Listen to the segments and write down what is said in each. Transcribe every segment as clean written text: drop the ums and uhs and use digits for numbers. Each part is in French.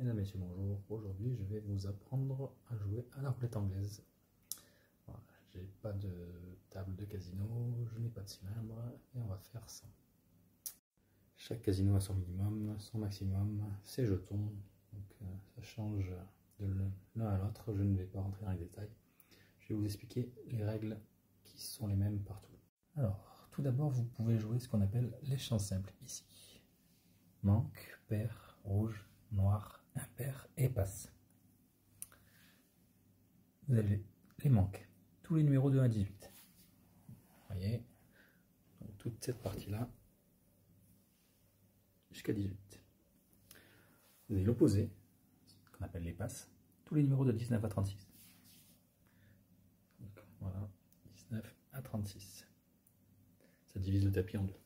Mesdames et messieurs, bonjour. Aujourd'hui, je vais vous apprendre à jouer à la roulette anglaise. Voilà, j'ai pas de table de casino, je n'ai pas de cylindre et on va faire ça. Chaque casino a son minimum, son maximum, ses jetons. Donc ça change de l'un à l'autre. Je ne vais pas rentrer dans les détails. Je vais vous expliquer les règles qui sont les mêmes partout. Alors, tout d'abord, vous pouvez jouer ce qu'on appelle les chances simples ici. Manque, pair, rouge, noir, impair et passe. Vous avez les manques, tous les numéros de 1 à 18. Vous voyez, donc toute cette partie-là, jusqu'à 18. Vous avez l'opposé, ce qu'on appelle les passes, tous les numéros de 19 à 36. Donc voilà, 19 à 36. Ça divise le tapis en deux.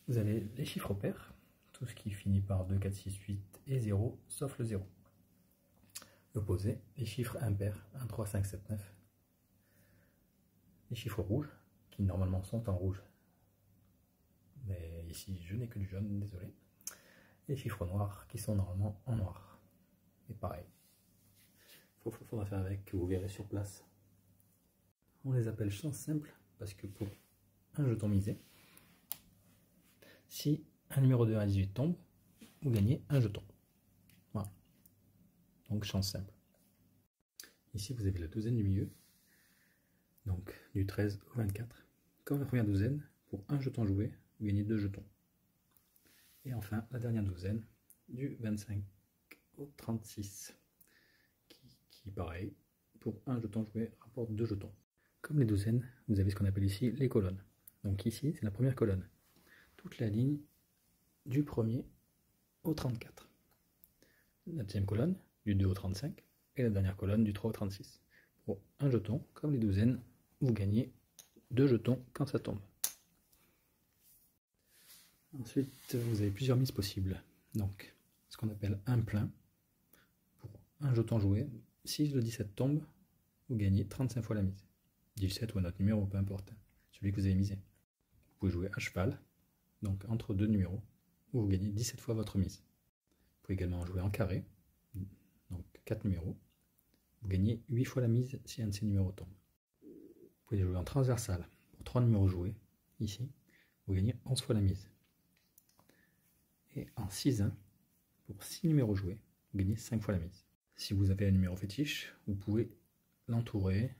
Vous avez les chiffres pairs, tout ce qui finit par 2, 4, 6, 8 et 0, sauf le 0. L'opposé, les chiffres impairs, 1, 3, 5, 7, 9. Les chiffres rouges, qui normalement sont en rouge. Mais ici, je n'ai que du jaune, désolé. Les chiffres noirs, qui sont normalement en noir. Et pareil. Il faudra faire avec, que vous verrez sur place. On les appelle chances simples, parce que pour un jeton misé, si un numéro de 1 à 18 tombe, vous gagnez un jeton. Voilà. Donc chance simple. Ici vous avez la douzaine du milieu, donc du 13 au 24. Comme la première douzaine, pour un jeton joué, vous gagnez 2 jetons. Et enfin la dernière douzaine, du 25 au 36, qui pareil, pour un jeton joué, rapporte 2 jetons. Comme les douzaines, vous avez ce qu'on appelle ici les colonnes. Donc ici c'est la première colonne. Toute la ligne du 1er au 34. La deuxième colonne, du 2 au 35. Et la dernière colonne, du 3 au 36. Pour un jeton, comme les douzaines, vous gagnez 2 jetons quand ça tombe. Ensuite, vous avez plusieurs mises possibles. Donc, ce qu'on appelle un plein. Pour un jeton joué, si le 17 tombe, vous gagnez 35 fois la mise. 17 ou un autre numéro, peu importe. Celui que vous avez misé. Vous pouvez jouer à cheval, donc entre deux numéros, où vous gagnez 17 fois votre mise. Vous pouvez également jouer en carré, donc 4 numéros. Vous gagnez 8 fois la mise si un de ces numéros tombe. Vous pouvez jouer en transversal, pour 3 numéros joués, ici, vous gagnez 11 fois la mise. Et en 6-1, pour 6 numéros joués, vous gagnez 5 fois la mise. Si vous avez un numéro fétiche, vous pouvez l'entourer,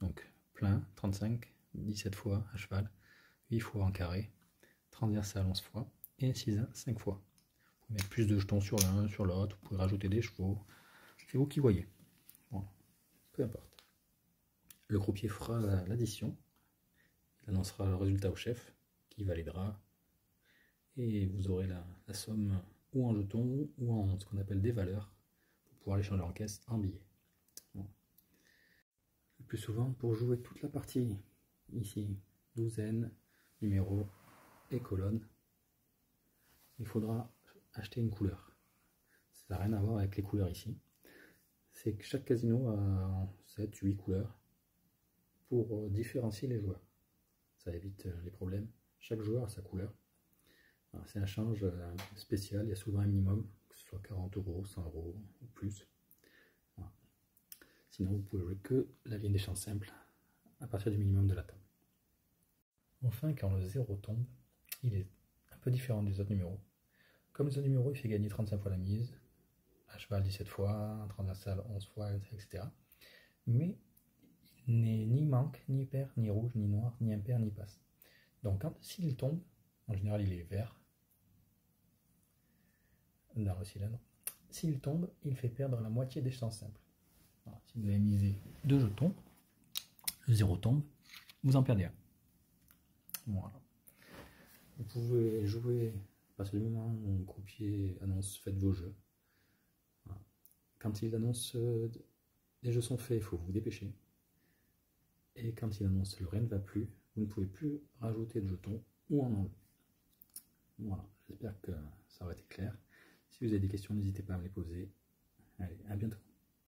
donc plein, 35, 17 fois à cheval, 8 fois en carré, transversal 11 fois, et 6-1, 5 fois. Vous pouvez mettre plus de jetons sur l'un, sur l'autre, vous pouvez rajouter des chevaux, c'est vous qui voyez. Voilà. Peu importe. Le croupier fera l'addition, il annoncera le résultat au chef, qui validera, et vous aurez la somme ou en jetons, ou en ce qu'on appelle des valeurs, pour pouvoir les changer en caisse, en billets. Voilà. Le plus souvent, pour jouer toute la partie, ici, douzaine, numéro et colonne, il faudra acheter une couleur. Ça n'a rien à voir avec les couleurs ici. C'est que chaque casino a 7-8 couleurs pour différencier les joueurs. Ça évite les problèmes. Chaque joueur a sa couleur. C'est un change spécial, il y a souvent un minimum, que ce soit 40 €, 100 € ou plus. Voilà. Sinon, vous pouvez jouer que la ligne des chances simples à partir du minimum de la table. Enfin, quand le 0 tombe, il est un peu différent des autres numéros. Comme les autres numéros, il fait gagner 35 fois la mise, à cheval 17 fois, transversal 11 fois, etc. Mais il n'est ni manque, ni pair, ni rouge, ni noir, ni impair, ni passe. Donc s'il tombe, en général il est vert dans le cylindre. S'il tombe, il fait perdre la moitié des chances simples. Alors, si vous avez misé 2 jetons, le 0 tombe, vous en perdez un. Voilà. Vous pouvez jouer à partir du moment où le croupier annonce faites vos jeux. Voilà. Quand il annonce les jeux sont faits, il faut vous dépêcher. Et quand il annonce le rien ne va plus, vous ne pouvez plus rajouter de jetons ou en enlever. Voilà, j'espère que ça aura été clair. Si vous avez des questions, n'hésitez pas à me les poser. Allez, à bientôt.